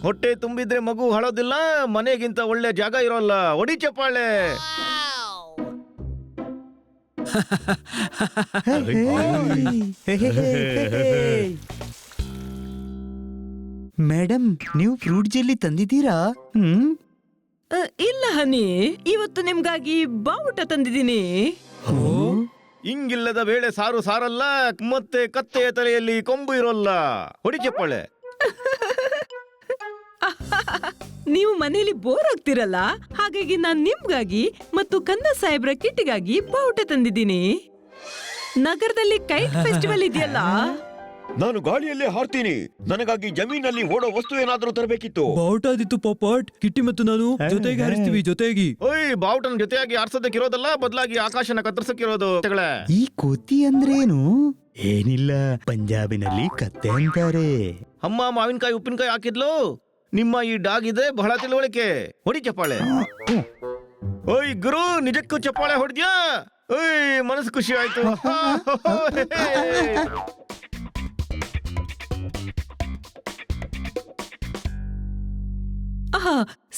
ಹೊಟ್ಟೆ ತುಂಬಿದ್ರೆ ಮಗು ಹಾಳೋದಿಲ್ಲ, ಮನೆಗಿಂತ ಒಳ್ಳೆ ಜಾಗ ಇರೋಲ್ಲ. ಒಡಿ ಚಪ್ಪಾಳೆ. ಮೇಡಮ್, ನೀವು ಫ್ರೂಟ್ ಜೆಲ್ಲಿ ತಂದಿದ್ದೀರಾ? ಇಲ್ಲ ಹನಿ, ಇವತ್ತು ನಿಮ್ಗಾಗಿ ಬಾವುಟ ತಂದಿದ್ದೀನಿ. ಹಿಂಗಿಲ್ಲದ ವೇಳೆ ಸಾರು ಸಾರಲ್ಲ, ಮತ್ತೆ ಕತ್ತೆಯ ತಲೆಯಲ್ಲಿ ಕೊಂಬು ಇರೋಲ್ಲ. ಹೊಡಿ ಚಪ್ಪಾಳೆ. ನೀವು ಮನೇಲಿ ಬೋರ್ ಆಗ್ತಿರಲ್ಲ, ಹಾಗಾಗಿ ನಾನ್ ನಿಮ್ಗಾಗಿ ಮತ್ತು ಕಂದ ಸಾಹೇಬ್ರ ಕಿಟ್ಟಿಗಾಗಿ ಬಾವುಟ ತಂದಿದ್ದೀನಿ. ನಗರದಲ್ಲಿ ಕೈಟ್ ಫೆಸ್ಟಿವಲ್ ಇದೆಯಲ್ಲ, ನಾನು ಗಾಳಿಯಲ್ಲೇ ಹಾರ್ತೀನಿ. ನನಗಾಗಿ ಜಮೀನಲ್ಲಿ ಓಡೋ ವಸ್ತು ಏನಾದ್ರೂ ತರಬೇಕಿತ್ತು. ಬಾವುಟ ಆದಿತ್ತು ಪಾಪಟ್. ಕಿಟ್ಟಿ ಮತ್ತು ನಾನು ಜೊತೆಗೆ ಹಾರಿಸ್ತೀವಿ, ಜೊತೆಗಿ. ಓಯ್, ಬಾವುಟನ ಜೊತೆಯಾಗಿ ಆರ್ಸೋದಕ್ಕಿರೋದಲ್ಲ, ಬದಲಾಗಿ ಆಕಾಶನ ಕತ್ತರಿಸಕ್ಕಿರೋದು. ಈ ಕೋತಿ ಅಂದ್ರೇನು? ಏನಿಲ್ಲ, ಪಂಜಾಬಿನಲ್ಲಿ ಕತ್ತೆ ಅಂತಾರೆ. ಅಮ್ಮ ಮಾವಿನಕಾಯಿ ಉಪ್ಪಿನಕಾಯಿ ಹಾಕಿದ್ಲು. ನಿಮ್ಮ ಈ ಡಾಗ್ ಇದೆ ಬಹಳ ತಿಳುವಳಿಕೆ. ಹೊಡಿ ಚಪ್ಪಾಳೆ. ಓಯ್ ಗುರು, ನಿಜಕ್ಕೂ ಚಪ್ಪಾಳೆ ಹೊಡೆದ್ಯಾ? ಓಯ್, ಮನಸ್ಸು ಖುಷಿ ಆಯ್ತು.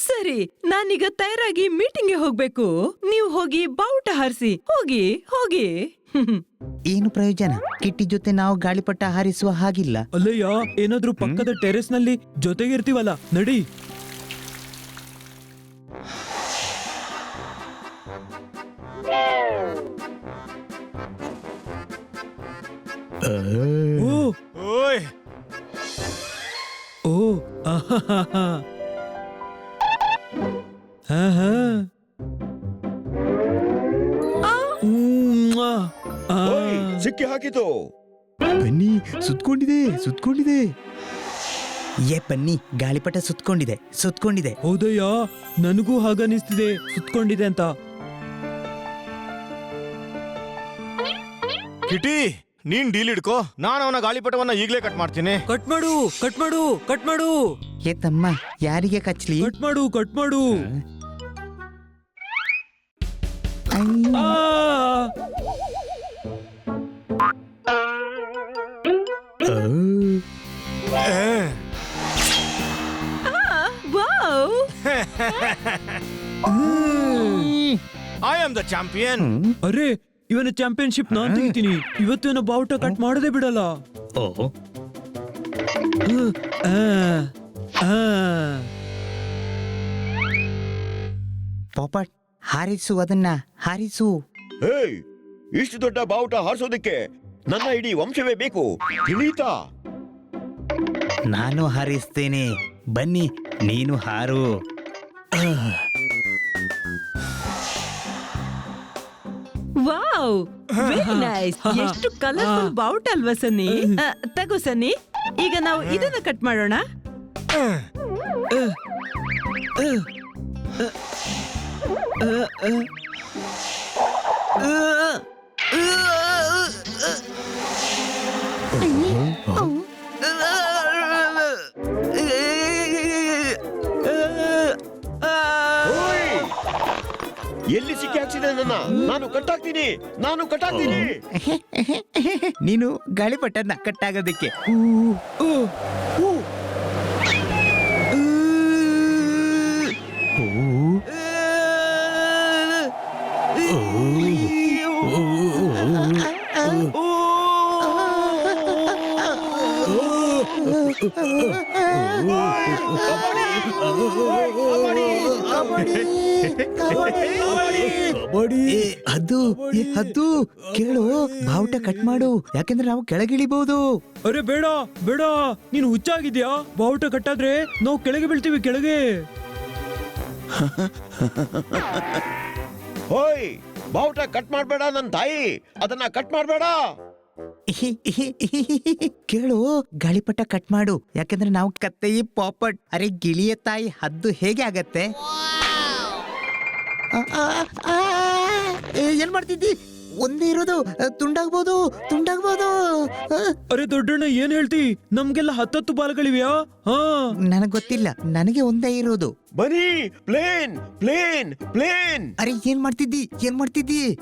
ಸರಿ, ನಾನೀಗ ತಯಾರಾಗಿ ಮೀಟಿಂಗ್ಗೆ ಹೋಗ್ಬೇಕು. ನೀವು ಹೋಗಿ ಬಾವುಟ ಹಾರಿಸಿ. ಹೋಗಿ ಹೋಗಿ. ಏನು ಪ್ರಯೋಜನ? ಕಿಟ್ಟಿ ಜೊತೆ ನಾವು ಗಾಳಿಪಟ ಹಾರಿಸುವ ಹಾಗಿಲ್ಲ. ಅಲ್ಲಯ್ಯ, ಏನಾದ್ರೂ ಪಕ್ಕದ ಟೆರೆಸ್ ನಲ್ಲಿ ಜೊತೆಗೆ ಇರ್ತೀವಲ್ಲ, ನಡಿ. ಓಯ್, ಓ, ಸಿಕ್ಕಿ ಹಾಕಿತು. ಬನ್ನಿ, ಸುತ್ಕೊಂಡಿದೆ. ಏ ಬನ್ನಿ, ಗಾಳಿಪಟ ಸುತ್ಕೊಂಡಿದೆ. ಹೌದಯ್ಯ, ನನಗೂ ಹಾಗನಿಸ್ತಿದೆ, ಸುತ್ಕೊಂಡಿದೆ ಅಂತ. ಕಿಟಿ, ನೀನ್ ಡೀಲ್ ಇಡ್ಕೋ. ನಾನು ಅವನ ಗಾಳಿಪಟವನ್ನ ಈಗ್ಲೇ ಕಟ್ ಮಾಡ್ತೀನಿ. ಕಟ್ ಮಾಡು. ಏ ತಮ್ಮ, ಯಾರಿಗೆ ಕಚ್ಲಿ? ಕಟ್ ಮಾಡು. I, wow, I am the champion. ಅರೆ, ಇವನ ಚಾಂಪಿಯನ್ಶಿಪ್ ನಾನ್ ತೆಗಿತೀನಿ. ಇವತ್ತು ಇವನ ಬಾವುಟ ಕಟ್ ಮಾಡೋದೇ ಬಿಡಲ್ಲ. ಪಾಪಟ್, ಅದನ್ನ ಹಾರಿಸು. ಏಯ್, ಇಷ್ಟು ದೊಡ್ಡ ಬಾವುಟ ಹಾರಿಸೋದಕ್ಕೆ ನನ್ನ ಇಡೀ ವಂಶವೇ ಬೇಕು, ತಿಳಿತಾ? ನಾನು ಹಾರಿಸ್ತೇನೆ. ಬನ್ನಿ, ನೀನು ಹಾರು. Wow, very nice. ಎಷ್ಟು ಕಲರ್ಫುಲ್ ಬಾವುಟ ಅಲ್ವಾ ಸನ್ನಿ? ತಗೋ ಸನ್ನಿ, ಈಗ ನಾವು ಇದನ್ನ ಕಟ್ ಮಾಡೋಣ. ಎಲ್ಲಿ ಸಿಕ್ಕಿ ಹಾಕ್ಸಿದೆ ನನ್ನ? ನಾನು ಕಟ್ಟಾಕ್ತೀನಿ. ನೀನು ಗಾಳಿಪಟನ ಕಟ್ಟಾಗೋದಕ್ಕೆ. ಅದು ಕೇಳು, ಬಾವುಟ ಕಟ್ ಮಾಡು, ಯಾಕೆಂದ್ರೆ ನಾವು ಕೆಳಗಿಳಿಬಹುದು. ಅರೆ ಬೇಡ, ನೀನು ಹುಚ್ಚಾಗಿದ್ಯಾ? ಬಾವುಟ ಕಟ್ಟಾದ್ರೆ ನಾವು ಕೆಳಗೆ ಬೀಳ್ತೀವಿ, ಕೆಳಗೆ. ಹೋಯ್, ಬಾವುಟ ಕಟ್ ಮಾಡ್ಬೇಡ ನನ್ ತಾಯಿ, ಅದನ್ನ ಕಟ್ ಮಾಡ್ಬೇಡ. ಕೇಳು, ಗಾಳಿಪಟ ಕಟ್ ಮಾಡು, ಯಾಕಂದ್ರೆ ನಾವು ಕತ್ತೆಯಿ ಪಾಪಟ್. ಅರೆ ಗಿಳಿಯ ತಾಯಿ, ಹದ್ದು ಹೇಗೆ ಆಗತ್ತೆ? ಏನ್ ಮಾಡ್ತಿದ್ದಿ? ಒಂದೇ ಇರೋದು, ತುಂಡಾಗ್ಬೋದು. ಅರೆ ದೊಡ್ಡಣ್ಣ, ಏನ್ ಹೇಳ್ತಿ? ನಮ್ಗೆಲ್ಲ 10 ಬಾಲ್ಗಳಿವ್ಯಾ? ನನಗ್ ಗೊತ್ತಿಲ್ಲ, ನನಗೆ ಒಂದೇ ಇರೋದು. ಬರೀ ಪ್ಲೇನ್. ಅರೆ ಏನ್ ಮಾಡ್ತಿದ್ದಿ?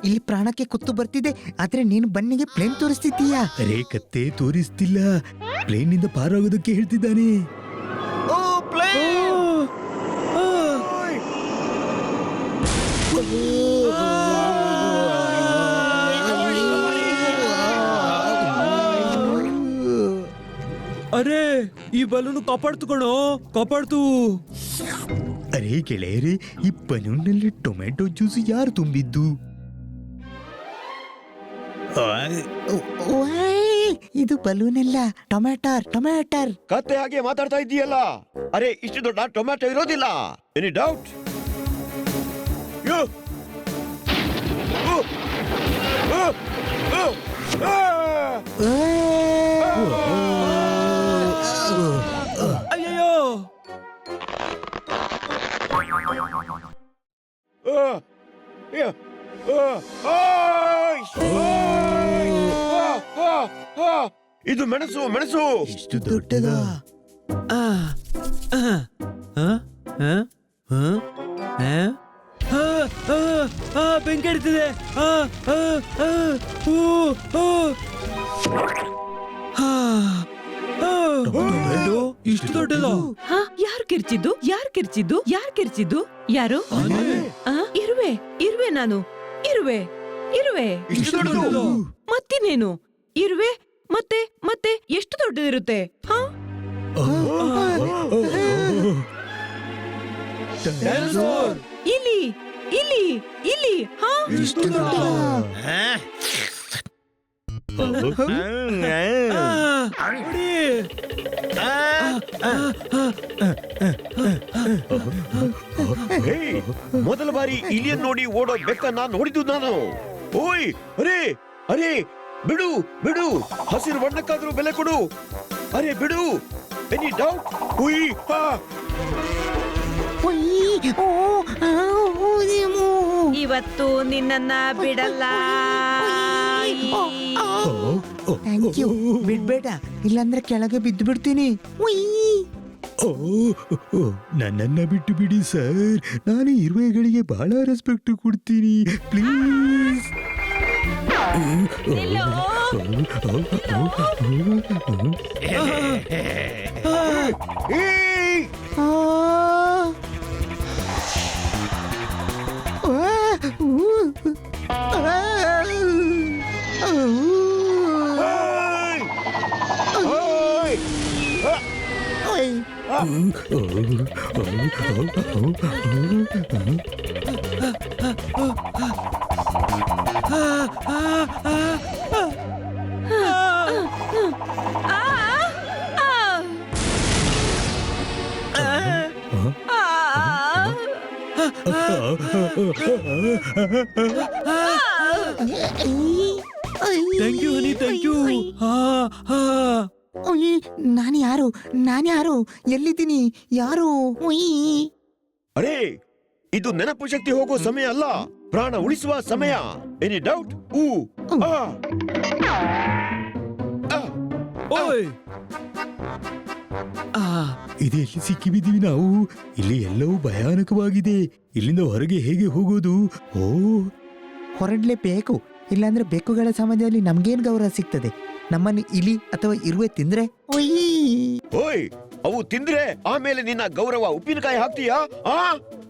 ಇಲ್ಲಿ ಪ್ರಾಣಕ್ಕೆ ಕುತ್ತು ಬರ್ತಿದೆ, ಆದ್ರೆ ನೀನು ಬನ್ನಿಗೆ ಪ್ಲೇನ್ ತೋರಿಸ್ತಿದ್ದೀಯಾ? ಅರೆ ಕತ್ತೆ ತೋರಿಸ್ತಿಲ್ಲ, ಪ್ಲೇನ್ ನಿಂದ ಪಾರಾಗೋದಕ್ಕೆ ಹೇಳ್ತಿದ್ದಾನೆ. ಓ ಪ್ಲೇನ್. ಬಲೂನು ಕಾಪಾಡ್ತು ಕಣೋ, ಕಾಪಾಡ್ತು. ಅರೆ ಗೆಳೆಯರೇ, ಈ ಬಲೂನ್ನಲ್ಲಿ ಟೊಮೆಟೊ ಜ್ಯೂಸ್ ಯಾರು ತುಂಬಿದ್ದು? ಇದು ಬಲೂನ್ ಅಲ್ಲ, ಟೊಮ್ಯಾಟರ್. ಕತ್ತೆ ಹಾಗೆ ಮಾತಾಡ್ತಾ ಇದ್ದೀಯಲ್ಲ. ಅರೆ ಇಷ್ಟು ದೊಡ್ಡ ಟೊಮ್ಯಾಟೊ ಇರೋದಿಲ್ಲ. Any doubt? ಅಯ್ಯಯ್ಯೋ, ಇದು ಮೆಣಸು. ಇಷ್ಟು ದೊಡ್ಡದ? ಆ, ಆ, ಆ, ಆ, ಆ, ಆ, ಆ, ಆ, ಬೆಂಕಿ ಹಿಡಿತಿದೆ. ಆ, ಆ, ಆ, ಊ, ಊ. ಆ, ಆ, ಟೊಮೆಟೊ ಇಷ್ಟು ದೊಡ್ಡದ? ಹಾ, ಯಾರು ಕಿರ್ಚಿದ್ದು? ಯಾರು? ಇರುವೆ ನಾನು. ಇರುವೆ. ಇಷ್ಟು ದೊಡ್ಡದು? ಮತ್ತಿನೇನು? ಇರುವೆ ಮತ್ತೆ ಎಷ್ಟು ದೊಡ್ಡದಿರುತ್ತೆ? ಹಾ, ಡೈನೋಸಾರ್. ಇಲ್ಲಿ. ಹಾ, ಇಷ್ಟು ದೊಡ್ಡ? ಹೊಡಿ. ಹೇ, ಮೊದಲ ಬಾರಿ ಇಲಿಯನ್ ನೋಡಿ ಓಡೋ ಬೆಕ್ಕನ್ನ ನೋಡಿದ್ದು ನಾನು. ಓಯ್, ಅರೆ ಬಿಡು. ಹಸಿರು ಬಣ್ಣಕ್ಕಾದ್ರೂ ಬೆಲೆ ಕೊಡು. ಅರೆ ಬಿಡು. Any doubt? ಇವತ್ತು ನಿನ್ನನ್ನ ಬಿಡಲ್ಲ. Thank you. ಬಿಡ್ಬೇಡ, ಇಲ್ಲಾಂದ್ರೆ ಕೆಳಗೆ ಬಿದ್ದು ಬಿಡ್ತೀನಿ. ನನ್ನನ್ನ ಬಿಟ್ಟು ಬಿಡಿ ಸರ್, ನಾನು ಇರುವೆಗಳಿಗೆ ಬಹಳ ರೆಸ್ಪೆಕ್ಟ್ ಕೊಡ್ತೀನಿ, please. Thank you honey, thank you. ನಾನು ಯಾರು? ಎಲ್ಲಿದ್ದೀನಿ? ಯಾರು? ಅರೆ ಇದು ನೆನಪು ಶಕ್ತಿ ಹೋಗೋ ಸಮಯ ಅಲ್ಲ, ಪ್ರಾಣ ಉಳಿಸುವ ಸಮಯ. Any doubt? ಓಯ್, ಇದೆಲ್ಲಿ ಸಿಕ್ಕಿ ಬಿದ್ದೀವಿ ನಾವು? ಇಲ್ಲಿ ಎಲ್ಲವೂ ಭಯಾನಕವಾಗಿದೆ. ಇಲ್ಲಿಂದ ಹೊರಗೆ ಹೇಗೆ ಹೋಗೋದು? ಹೊರಡ್ಲೇಬೇಕು, ಇಲ್ಲಾಂದ್ರೆ ಬೆಕ್ಕುಗಳ ಸಮಾಜದಲ್ಲಿ ನಮ್ಗೇನ್ ಗೌರವ ಸಿಗ್ತದೆ? ನಮ್ಮನ್ನು ಇಲಿ ಅಥವಾ ಇರುವೆ ತಿಂದ್ರೆ? ಓಯ್, ಅವು ತಿಂದ್ರೆ ಆಮೇಲೆ ನಿನ್ನ ಗೌರವ ಉಪ್ಪಿನಕಾಯಿ ಹಾಕ್ತೀಯಾ?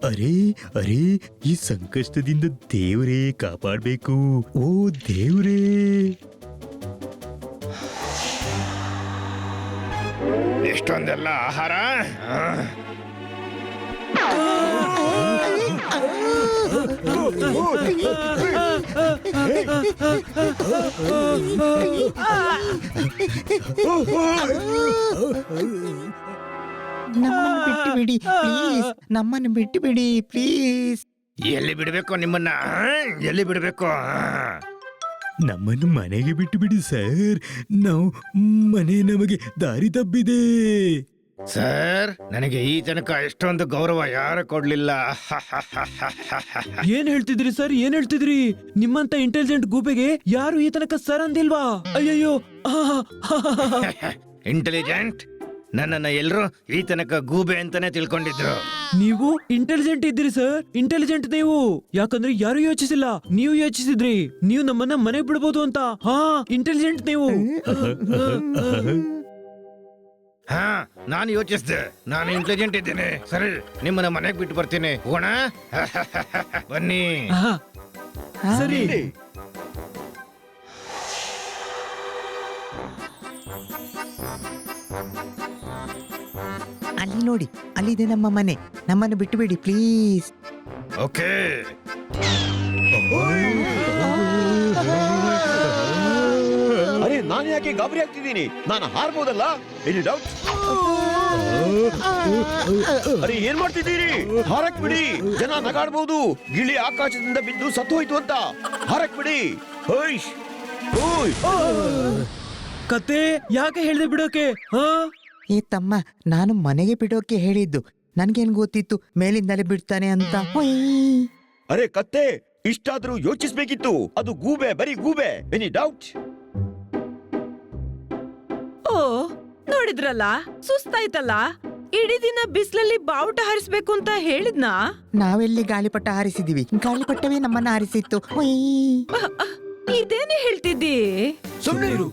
ಅರೆ ಈ ಸಂಕಷ್ಟದಿಂದ ದೇವರೇ ಕಾಪಾಡ್ಬೇಕು. ಓ ದೇವರೇ. ಎಷ್ಟೊಂದೆಲ್ಲ ಆಹಾರ. ನಮ್ಮನ್ನು ಬಿಟ್ಟು ಬಿಡಿ ಪ್ಲೀಸ್. ಎಲ್ಲಿ ಬಿಡ್ಬೇಕು ನಿಮ್ಮನ್ನ? ಎಲ್ಲಿ ಬಿಡ್ಬೇಕು? ನಮ್ಮನ್ನು ಮನೆಗೆ ಬಿಟ್ಟು ಬಿಡಿ ಸರ್, ನಾವು ಮನೆ ನಮಗೆ ದಾರಿ ತಪ್ಪಿದೆ. ಸರ್, ನನಗೆ ಈ ತನಕ ಎಷ್ಟೊಂದು ಗೌರವ ಯಾರು ಕೊಡ್ಲಿಲ್ಲ. ಏನ್ ಹೇಳ್ತಿದ್ರಿ ಸರ್, ಏನ್ ಹೇಳ್ತಿದ್ರಿ? ನಿಮ್ಮಂತ ಇಂಟೆಲಿಜೆಂಟ್ ಗೂಬೆಗೆ ಯಾರು ಈ ತನಕ ಸರ್ ಅಂದಿಲ್ವಾ? ಅಯ್ಯಯ್ಯೋ. ಇಂಟೆಲಿಜೆಂಟ್? ನನ್ನನ್ನ ಎಲ್ರು ಈ ತನಕ ಗೂಬೆ ಅಂತಾನೆ ತಿಳ್ಕೊಂಡಿದ್ರು. ನೀವು ಇಂಟೆಲಿಜೆಂಟ್ ಇದ್ದೀರಿ ಸರ್, ಇಂಟೆಲಿಜೆಂಟ್ ನೀವು. ಯಾಕಂದ್ರೆ ಯಾರು ಯೋಚಿಸಿಲ್ಲ, ನೀವು ಯೋಚಿಸಿದ್ರಿ. ನೀವು ನಮ್ಮನ್ನ ಮನೆ ಬಿಡ್ಬೋದು ಅಂತ. ಇಂಟೆಲಿಜೆಂಟ್ ನೀವು. ನಾನು ಯೋಚಿಸ್ದೆ, ನಾನು ಇಂಟೆಲಿಜೆಂಟ್ ಇದ್ದೇನೆ. ಸರಿ, ನಿಮ್ಮನ್ನ ಮನೆಗೆ ಬಿಟ್ಟು ಬರ್ತೀನಿ. ಹೋಗೋಣ? ಬನ್ನಿ. ಸರಿ. ಅಲ್ಲಿ ನೋಡಿ, ಅಲ್ಲಿದೆ ನಮ್ಮ ಮನೆ. ನಮ್ಮನ್ನು ಬಿಟ್ಟು ಬಿಡಿ ಪ್ಲೀಸ್. ಓಕೆ. ಅರೆ ನಾನು ಯಾಕೆ ಗಾಬರಿ ಆಗ್ತಿದ್ದೀನಿ? ನಾನು ಹಾರ್ಬೋದಲ್ಲ? Any doubt? ಅರೆ ಏನ್ ಮಾಡ್ತಿದ್ದೀರಿ? ಹಾರಕ್ ಬಿಡಿ, ಜನ ನಗಾಡ್ಬಹುದು. ಗಿಳಿ ಆಕಾಶದಿಂದ ಬಿದ್ದು ಸತ್ತು ಹೋಯ್ತು ಅಂತ. ಹಾರಕ್ ಬಿಡಿ. ಓಯ್ ಓಯ್. ಕತ್ತೆ ಯಾಕೆ ಹೇಳ್ದೆ ಬಿಡೋಕೆ? ಹಾ ಏ ತಮ್ಮ, ನಾನು ಮನೆಗೆ ಬಿಡೋಕೆ ಹೇಳಿದ್ದು. ನನ್ಗೇನ್ ಗೊತ್ತಿತ್ತು ಮೇಲಿಂದಲೇ ಬಿಡ್ತಾನೆ ಅಂತ. ಹೊಯ್. ಅರೆ ಕತ್ತೆ, ಇಷ್ಟಾದ್ರೂ ಯೋಚಿಸ್ಬೇಕಿತ್ತು. ಅದು ಗೂಬೆ, ಬರೀ ಗೂಬೆ. Any doubt? ಓ, ನೋಡಿದ್ರಲ್ಲ, ಸುಸ್ತಾಯ್ತಲ್ಲ. ಇಡೀ ದಿನ ಬಿಸ್ಲಲ್ಲಿ ಬಾವುಟ ಹಾರಿಸ್ಬೇಕು ಅಂತ ಹೇಳಿದ್ನಾ? ನಾವೆಲ್ಲಿ ಗಾಳಿಪಟ ಹಾರಿಸಿದೀವಿ? ಗಾಳಿಪಟವೇ ನಮ್ಮನ್ನ ಹಾರಿಸಿತ್ತು. ಹೊಯ್. ಇದೇನೇ ಹೇಳ್ತಿದ್ದಿ? ಸುಮ್ಮನೆ ಇರು.